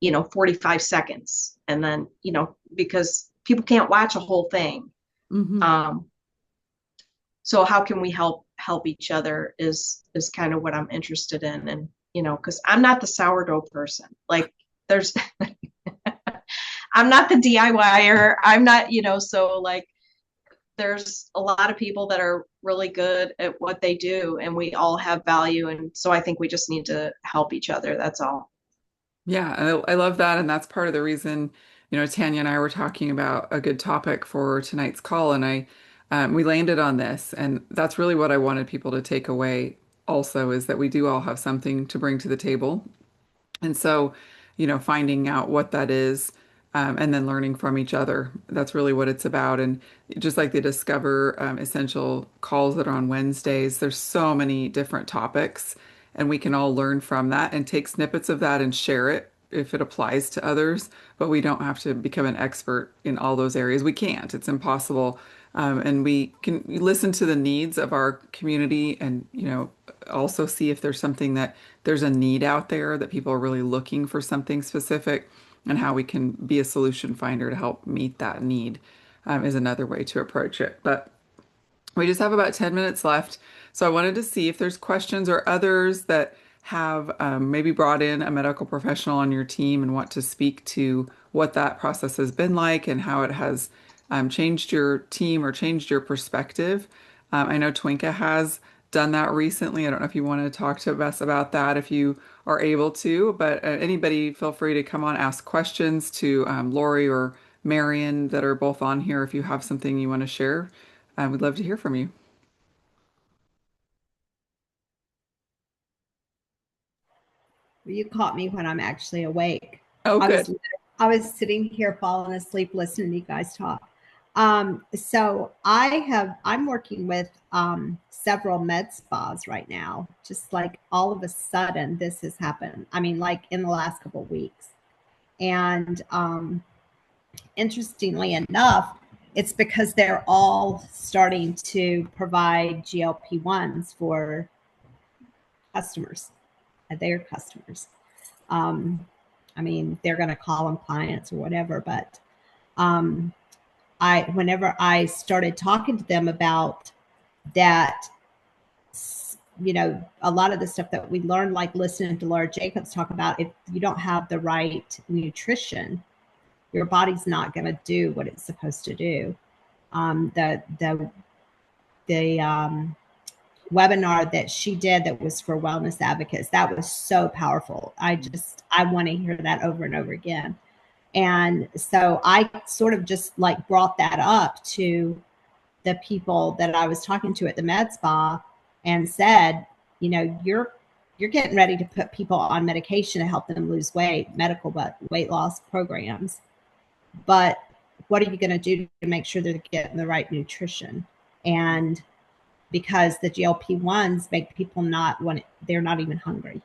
45 seconds, and then because people can't watch a whole thing. Mhm. um so how can we help each other is kind of what I'm interested in. And because I'm not the sourdough person, like there's I'm not the DIYer. I'm not, so like there's a lot of people that are really good at what they do, and we all have value, and so I think we just need to help each other, that's all. Yeah, I love that. And that's part of the reason, Tanya and I were talking about a good topic for tonight's call. And we landed on this. And that's really what I wanted people to take away also is that we do all have something to bring to the table. And so, finding out what that is, and then learning from each other. That's really what it's about. And just like the Discover Essential calls that are on Wednesdays, there's so many different topics, and we can all learn from that and take snippets of that and share it if it applies to others. But we don't have to become an expert in all those areas. We can't. It's impossible. And we can listen to the needs of our community and, also see if there's something that there's a need out there that people are really looking for something specific and how we can be a solution finder to help meet that need is another way to approach it. But we just have about 10 minutes left. So I wanted to see if there's questions or others that have maybe brought in a medical professional on your team and want to speak to what that process has been like and how it has changed your team or changed your perspective. I know Twinka has done that recently. I don't know if you want to talk to us about that if you are able to, but anybody feel free to come on, ask questions to Lori or Marion that are both on here if you have something you want to share. We'd love to hear from you. You caught me when I'm actually awake. Oh, I good. was sitting here falling asleep listening to you guys talk. So I'm working with several med spas right now. Just like all of a sudden this has happened. I mean, like in the last couple of weeks. And interestingly enough, it's because they're all starting to provide GLP-1s for customers, their customers. I mean, they're going to call them clients or whatever, but um, whenever I started talking to them about that, a lot of the stuff that we learned, like listening to Laura Jacobs talk about, if you don't have the right nutrition, your body's not going to do what it's supposed to do. The webinar that she did that was for wellness advocates, that was so powerful. I want to hear that over and over again. And so I sort of just like brought that up to the people that I was talking to at the med spa and said, you're getting ready to put people on medication to help them lose weight, medical weight loss programs. But what are you going to do to make sure they're getting the right nutrition? And because the GLP-1s make people they're not even hungry.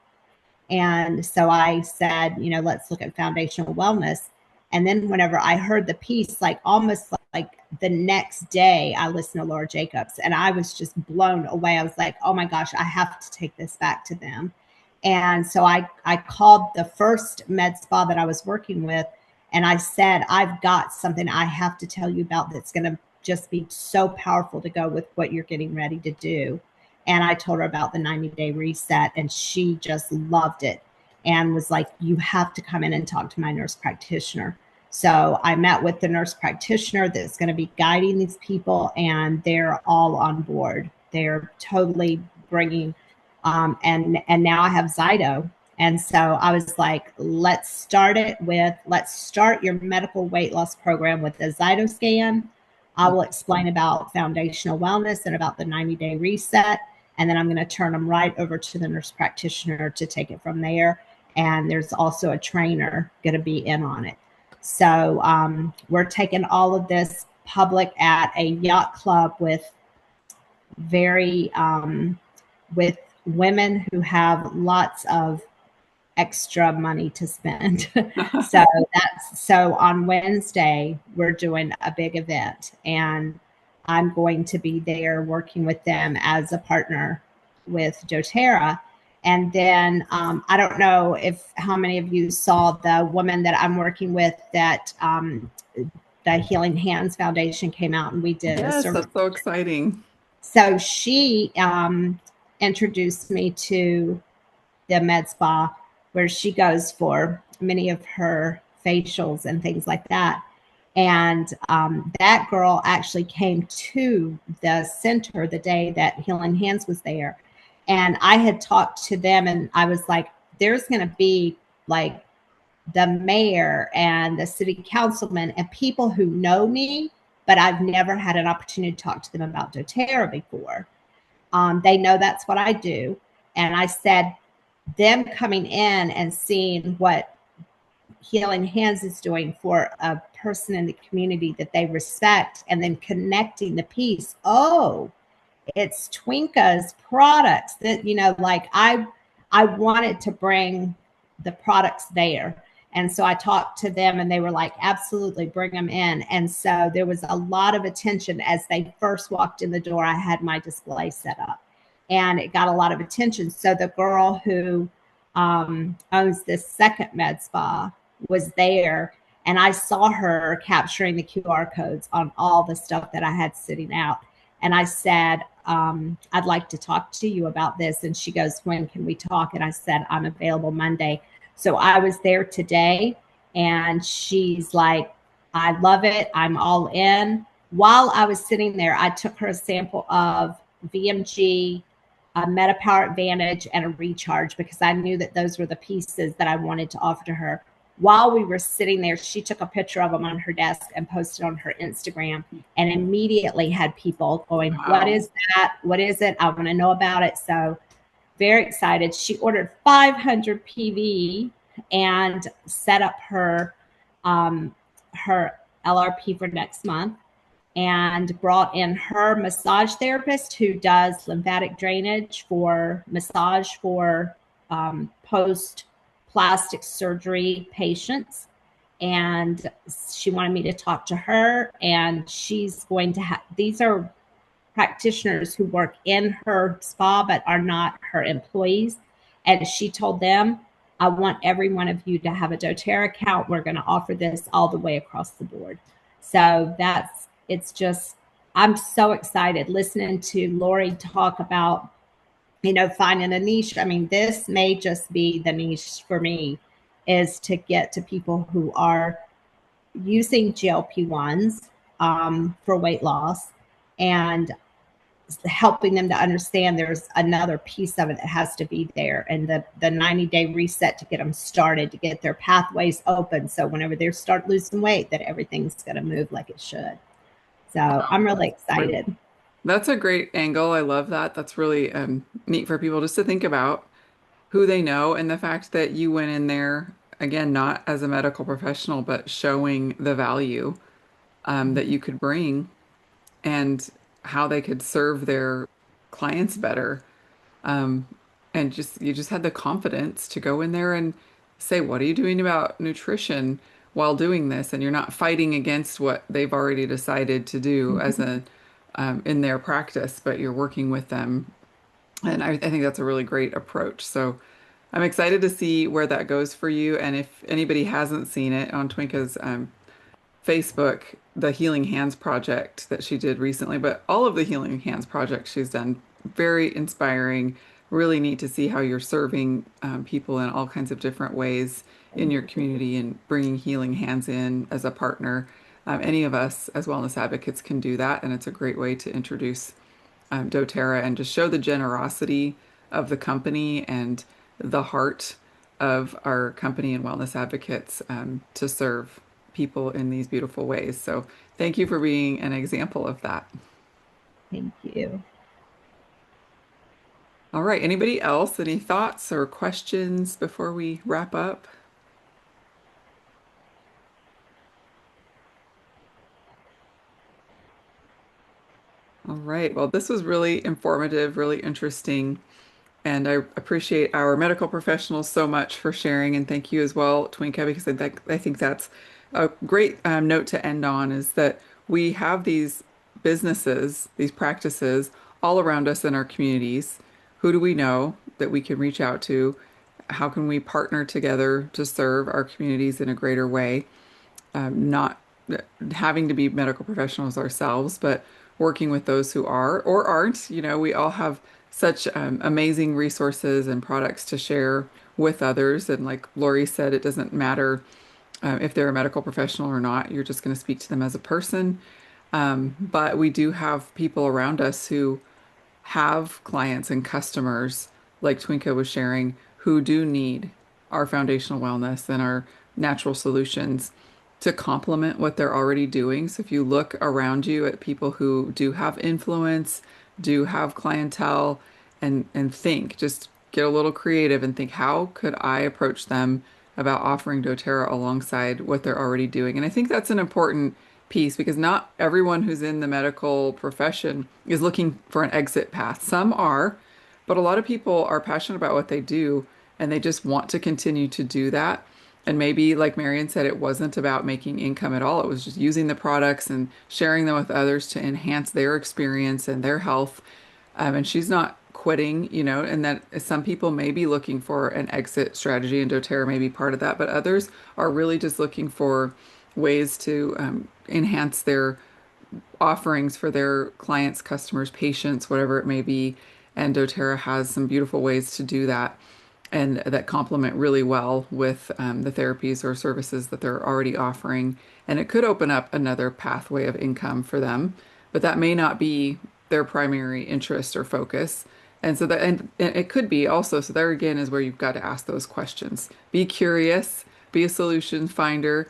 And so I said, let's look at foundational wellness. And then whenever I heard the piece, like almost like the next day, I listened to Laura Jacobs and I was just blown away. I was like, oh my gosh, I have to take this back to them. And so I called the first med spa that I was working with and I said, I've got something I have to tell you about that's going to just be so powerful to go with what you're getting ready to do. And I told her about the 90-day reset and she just loved it and was like, you have to come in and talk to my nurse practitioner. So I met with the nurse practitioner that's going to be guiding these people and they're all on board. They're totally bringing, and now I have Zyto. And so I was like, let's start your medical weight loss program with a Zyto scan. I will explain about foundational wellness and about the 90-day reset. And then I'm going to turn them right over to the nurse practitioner to take it from there. And there's also a trainer going to be in on it. So we're taking all of this public at a yacht club with with women who have lots of extra money to spend. So on Wednesday, we're doing a big event and I'm going to be there working with them as a partner with dōTERRA. And then I don't know how many of you saw the woman that I'm working with that the Healing Hands Foundation came out and we did a Yes, service. that's so exciting. So she introduced me to the med spa where she goes for many of her facials and things like that. And that girl actually came to the center the day that Healing Hands was there. And I had talked to them and I was like, there's going to be like the mayor and the city councilman and people who know me, but I've never had an opportunity to talk to them about dōTERRA before. They know that's what I do. And I said, them coming in and seeing what Healing Hands is doing for a person in the community that they respect and then connecting the piece. Oh, it's Twinka's products that, like I wanted to bring the products there. And so I talked to them and they were like, absolutely, bring them in. And so there was a lot of attention as they first walked in the door. I had my display set up and it got a lot of attention. So the girl who owns this second med spa was there. And I saw her capturing the QR codes on all the stuff that I had sitting out. And I said, I'd like to talk to you about this. And she goes, when can we talk? And I said, I'm available Monday. So I was there today and she's like, I love it. I'm all in. While I was sitting there, I took her a sample of VMG, a MetaPower Advantage, and a Recharge because I knew that those were the pieces that I wanted to offer to her. While we were sitting there, she took a picture of them on her desk and posted on her Instagram and immediately had people going, what is that? What is it? I want to know about it. So very excited. She ordered 500 PV and set up her LRP for next month and brought in her massage therapist who does lymphatic drainage for massage for post plastic surgery patients. And she wanted me to talk to her, and she's going to have, these are practitioners who work in her spa but are not her employees. And she told them, I want every one of you to have a doTERRA account. We're going to offer this all the way across the board. So it's just, I'm so excited listening to Lori talk about, finding a niche. I mean, this may just be the niche for me, is to get to people who are using GLP-1s for weight loss and helping them to understand there's another piece of it that has to be there, and the 90-day reset to get them started, to get their pathways open. So whenever they start losing weight, that everything's going to move like it should. So I'm really excited. That's a great angle. I love that. That's really neat for people just to think about who they know and the fact that you went in there, again, not as a medical professional, but showing the value that you could bring and how they could serve their clients better. Um, and just you just had the confidence to go in there and say, what are you doing about nutrition while doing this? And you're not fighting against what they've already decided to do as a in their practice, but you're working with them. And I think that's a really great approach. So I'm excited to see where that goes for you. And if anybody hasn't seen it on Twinka's Facebook, the Healing Hands project that she did recently, but all of the Healing Hands projects she's done, very inspiring. Really neat to see how you're serving people in all kinds of different ways in your community and bringing Healing Hands in as a partner. Any of us as wellness advocates can do that, and it's a great way to introduce dōTERRA and just show the generosity of the company and the heart of our company and wellness advocates to serve people in these beautiful ways. So thank you for being an example of that. Thank you. All right. Anybody else? Any thoughts or questions before we wrap up? All right. Well, this was really informative, really interesting. And I appreciate our medical professionals so much for sharing. And thank you as well, Twinka, because I think that's a great note to end on is that we have these businesses, these practices all around us in our communities. Who do we know that we can reach out to? How can we partner together to serve our communities in a greater way? Not having to be medical professionals ourselves, but working with those who are or aren't. We all have such amazing resources and products to share with others. And like Lori said, it doesn't matter if they're a medical professional or not. You're just going to speak to them as a person. But we do have people around us who have clients and customers, like Twinka was sharing, who do need our foundational wellness and our natural solutions to complement what they're already doing. So if you look around you at people who do have influence, do have clientele, and think, just get a little creative and think, how could I approach them about offering doTERRA alongside what they're already doing? And I think that's an important piece because not everyone who's in the medical profession is looking for an exit path. Some are, but a lot of people are passionate about what they do and they just want to continue to do that. And maybe, like Marion said, it wasn't about making income at all. It was just using the products and sharing them with others to enhance their experience and their health. And she's not quitting, and that some people may be looking for an exit strategy, and doTERRA may be part of that, but others are really just looking for ways to enhance their offerings for their clients, customers, patients, whatever it may be. And doTERRA has some beautiful ways to do that and that complement really well with the therapies or services that they're already offering. And it could open up another pathway of income for them, but that may not be their primary interest or focus. And so that, and it could be also, so there again is where you've got to ask those questions. Be curious, be a solution finder,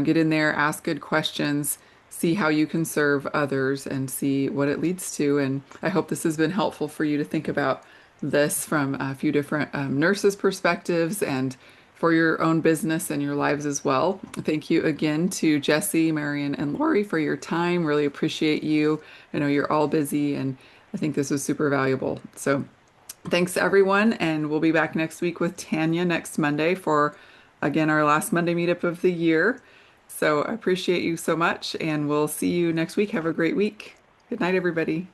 get in there, ask good questions, see how you can serve others and see what it leads to. And I hope this has been helpful for you to think about this from a few different nurses' perspectives and for your own business and your lives as well. Thank you again to Jesse, Marion, and Lori for your time. Really appreciate you. I know you're all busy, and I think this was super valuable. So thanks everyone, and we'll be back next week with Tanya next Monday for, again, our last Monday meetup of the year. So I appreciate you so much, and we'll see you next week. Have a great week. Good night, everybody.